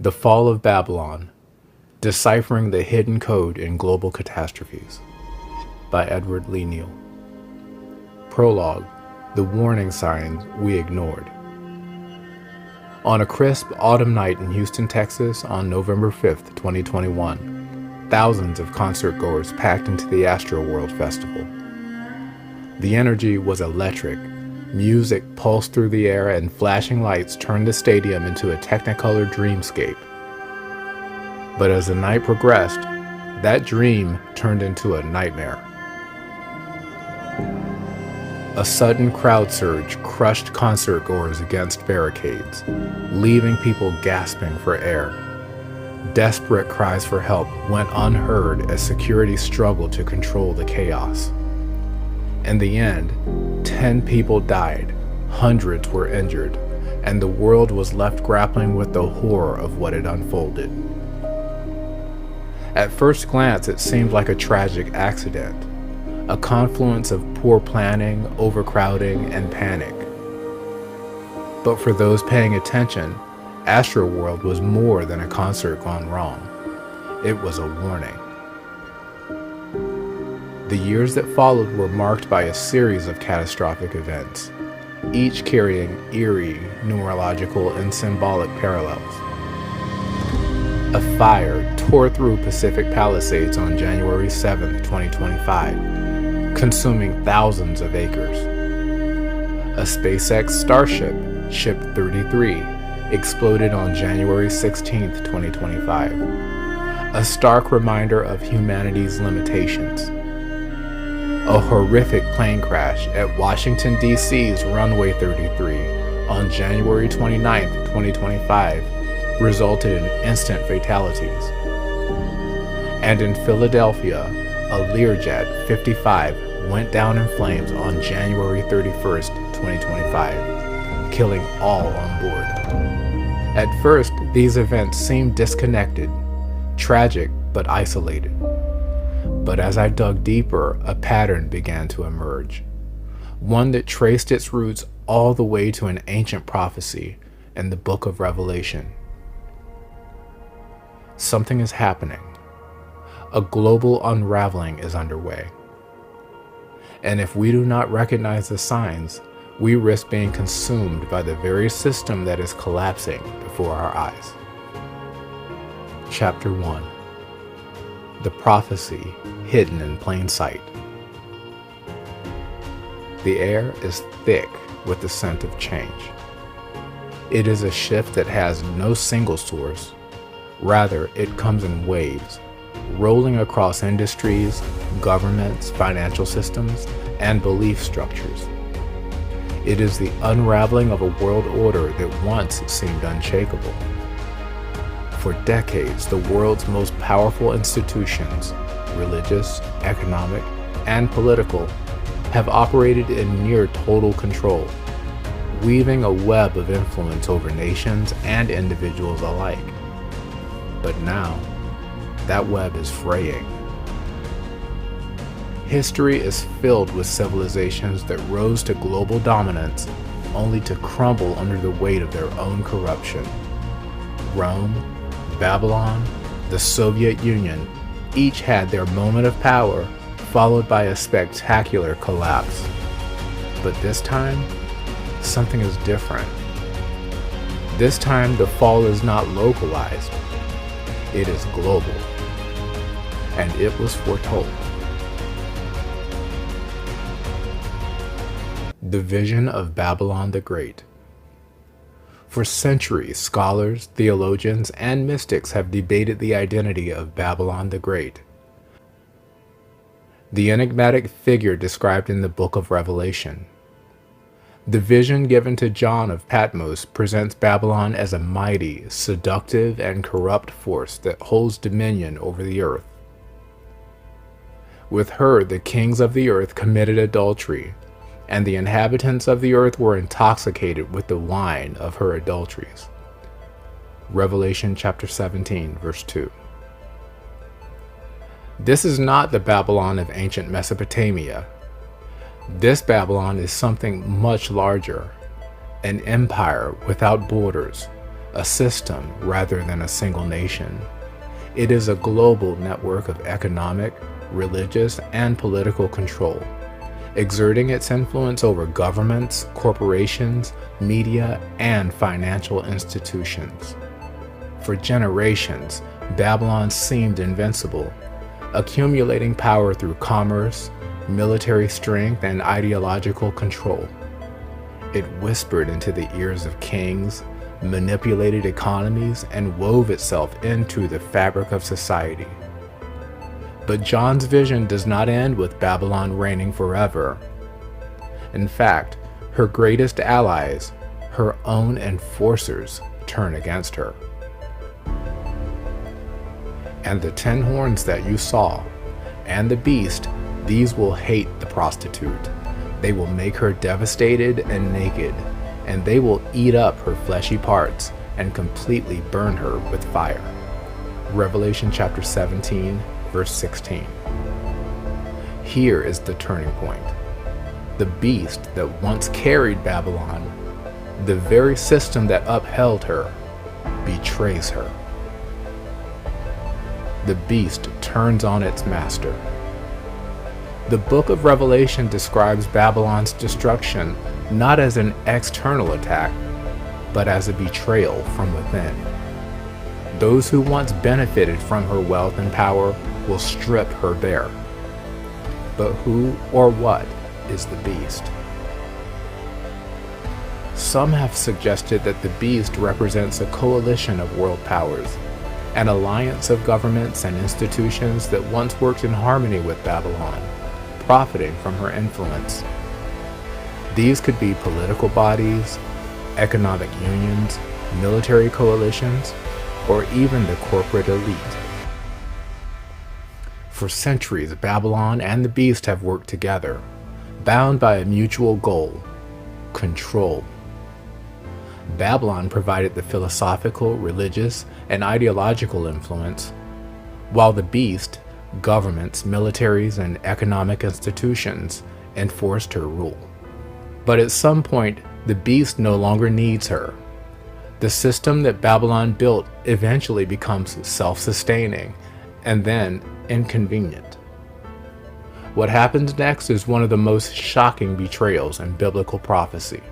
The Fall of Babylon, Deciphering the Hidden Code in Global Catastrophes by Edward Lee Neal. Prologue, The Warning Signs We Ignored. On a crisp autumn night in Houston, Texas on November 5th, 2021, thousands of concertgoers packed into the Astroworld festival. The energy was electric. Music pulsed through the air and flashing lights turned the stadium into a technicolor dreamscape. But as the night progressed, that dream turned into a nightmare. A sudden crowd surge crushed concertgoers against barricades, leaving people gasping for air. Desperate cries for help went unheard as security struggled to control the chaos. In the end, 10 people died, hundreds were injured, and the world was left grappling with the horror of what had unfolded. At first glance, it seemed like a tragic accident, a confluence of poor planning, overcrowding, and panic. But for those paying attention, Astroworld was more than a concert gone wrong. It was a warning. The years that followed were marked by a series of catastrophic events, each carrying eerie, numerological, and symbolic parallels. A fire tore through Pacific Palisades on January 7, 2025, consuming thousands of acres. A SpaceX Starship, Ship 33, exploded on January 16, 2025, a stark reminder of humanity's limitations. A horrific plane crash at Washington, D.C.'s Runway 33 on January 29, 2025, resulted in instant fatalities. And in Philadelphia, a Learjet 55 went down in flames on January 31, 2025, killing all on board. At first, these events seemed disconnected, tragic but isolated. But as I dug deeper, a pattern began to emerge, one that traced its roots all the way to an ancient prophecy in the book of Revelation. Something is happening. A global unraveling is underway. And if we do not recognize the signs, we risk being consumed by the very system that is collapsing before our eyes. Chapter 1. The Prophecy Hidden in Plain Sight. The air is thick with the scent of change. It is a shift that has no single source. Rather, it comes in waves, rolling across industries, governments, financial systems, and belief structures. It is the unraveling of a world order that once seemed unshakable. For decades, the world's most powerful institutions, religious, economic, and political, have operated in near total control, weaving a web of influence over nations and individuals alike. But now, that web is fraying. History is filled with civilizations that rose to global dominance only to crumble under the weight of their own corruption. Rome, Babylon, the Soviet Union, each had their moment of power, followed by a spectacular collapse. But this time, something is different. This time, the fall is not localized. It is global. And it was foretold. The Vision of Babylon the Great. For centuries, scholars, theologians, and mystics have debated the identity of Babylon the Great, the enigmatic figure described in the book of Revelation. The vision given to John of Patmos presents Babylon as a mighty, seductive, and corrupt force that holds dominion over the earth. With her, the kings of the earth committed adultery, and the inhabitants of the earth were intoxicated with the wine of her adulteries. Revelation chapter 17, verse 2. This is not the Babylon of ancient Mesopotamia. This Babylon is something much larger, an empire without borders, a system rather than a single nation. It is a global network of economic, religious, and political control, exerting its influence over governments, corporations, media, and financial institutions. For generations, Babylon seemed invincible, accumulating power through commerce, military strength, and ideological control. It whispered into the ears of kings, manipulated economies, and wove itself into the fabric of society. But John's vision does not end with Babylon reigning forever. In fact, her greatest allies, her own enforcers, turn against her. And the 10 horns that you saw, and the beast, these will hate the prostitute. They will make her devastated and naked, and they will eat up her fleshy parts and completely burn her with fire. Revelation chapter 17, verse 16. Here is the turning point. The beast that once carried Babylon, the very system that upheld her, betrays her. The beast turns on its master. The book of Revelation describes Babylon's destruction not as an external attack, but as a betrayal from within. Those who once benefited from her wealth and power will strip her bare. But who or what is the beast? Some have suggested that the beast represents a coalition of world powers, an alliance of governments and institutions that once worked in harmony with Babylon, profiting from her influence. These could be political bodies, economic unions, military coalitions, or even the corporate elite. For centuries, Babylon and the beast have worked together, bound by a mutual goal: control. Babylon provided the philosophical, religious, and ideological influence, while the beast, governments, militaries, and economic institutions, enforced her rule. But at some point, the beast no longer needs her. The system that Babylon built eventually becomes self-sustaining and then inconvenient. What happens next is one of the most shocking betrayals in biblical prophecy.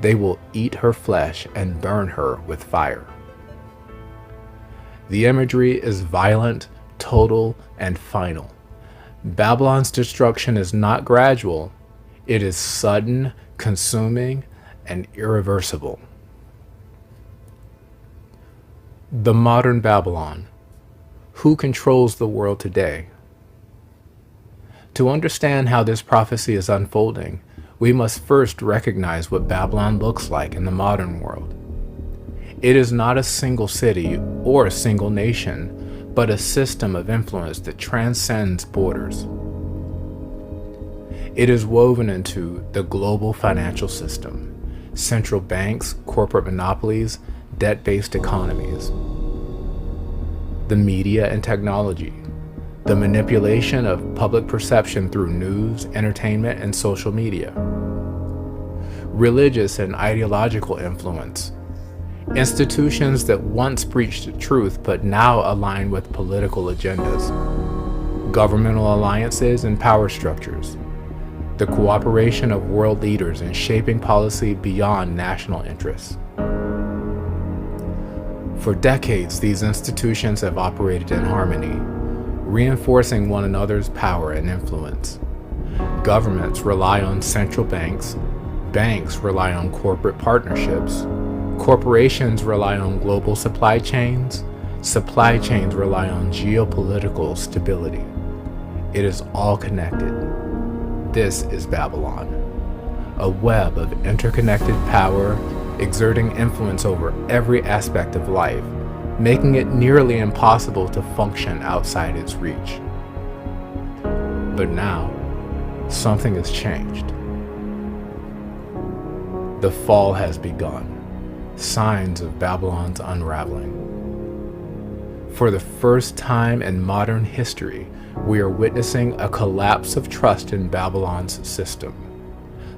They will eat her flesh and burn her with fire. The imagery is violent, total, and final. Babylon's destruction is not gradual. It is sudden, consuming, and irreversible. The modern Babylon. Who controls the world today? To understand how this prophecy is unfolding, we must first recognize what Babylon looks like in the modern world. It is not a single city or a single nation, but a system of influence that transcends borders. It is woven into the global financial system, central banks, corporate monopolies, debt-based economies, the media and technology, the manipulation of public perception through news, entertainment, and social media, religious and ideological influence, institutions that once preached truth but now align with political agendas, governmental alliances and power structures, the cooperation of world leaders in shaping policy beyond national interests. For decades, these institutions have operated in harmony, reinforcing one another's power and influence. Governments rely on central banks, banks rely on corporate partnerships, corporations rely on global supply chains rely on geopolitical stability. It is all connected. This is Babylon, a web of interconnected power exerting influence over every aspect of life, making it nearly impossible to function outside its reach. But now, something has changed. The fall has begun. Signs of Babylon's unraveling. For the first time in modern history, we are witnessing a collapse of trust in Babylon's system.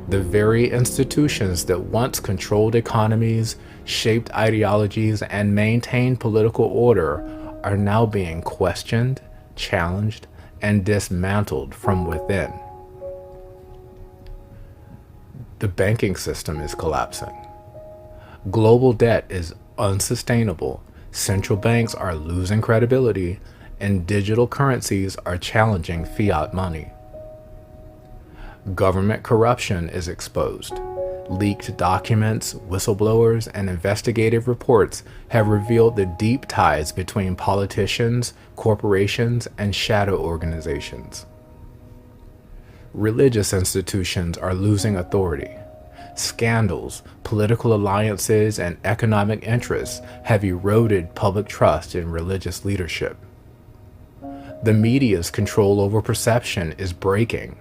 The very institutions that once controlled economies, shaped ideologies, and maintained political order are now being questioned, challenged, and dismantled from within. The banking system is collapsing. Global debt is unsustainable. Central banks are losing credibility, and digital currencies are challenging fiat money. Government corruption is exposed. Leaked documents, whistleblowers, and investigative reports have revealed the deep ties between politicians, corporations, and shadow organizations. Religious institutions are losing authority. Scandals, political alliances, and economic interests have eroded public trust in religious leadership. The media's control over perception is breaking.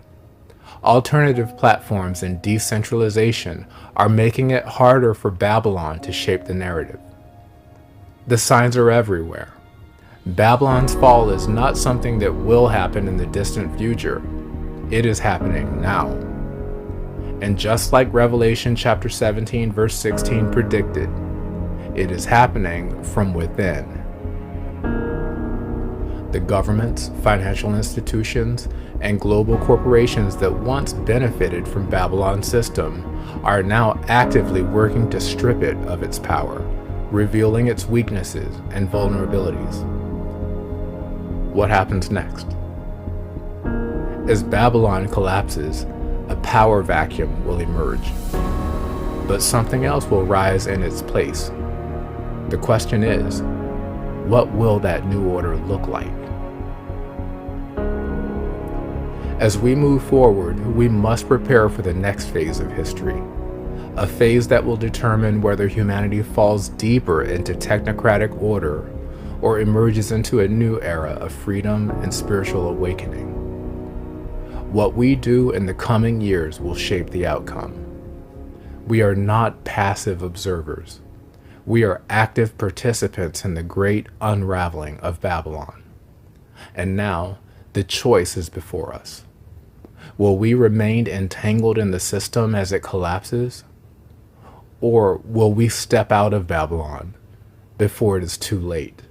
Alternative platforms and decentralization are making it harder for Babylon to shape the narrative. The signs are everywhere. Babylon's fall is not something that will happen in the distant future. It is happening now. And just like Revelation chapter 17 verse 16 predicted, it is happening from within. The governments, financial institutions, and global corporations that once benefited from Babylon's system are now actively working to strip it of its power, revealing its weaknesses and vulnerabilities. What happens next? As Babylon collapses, a power vacuum will emerge, but something else will rise in its place. The question is, what will that new order look like? As we move forward, we must prepare for the next phase of history, a phase that will determine whether humanity falls deeper into technocratic order or emerges into a new era of freedom and spiritual awakening. What we do in the coming years will shape the outcome. We are not passive observers. We are active participants in the great unraveling of Babylon. And now, the choice is before us. Will we remain entangled in the system as it collapses? Or will we step out of Babylon before it is too late?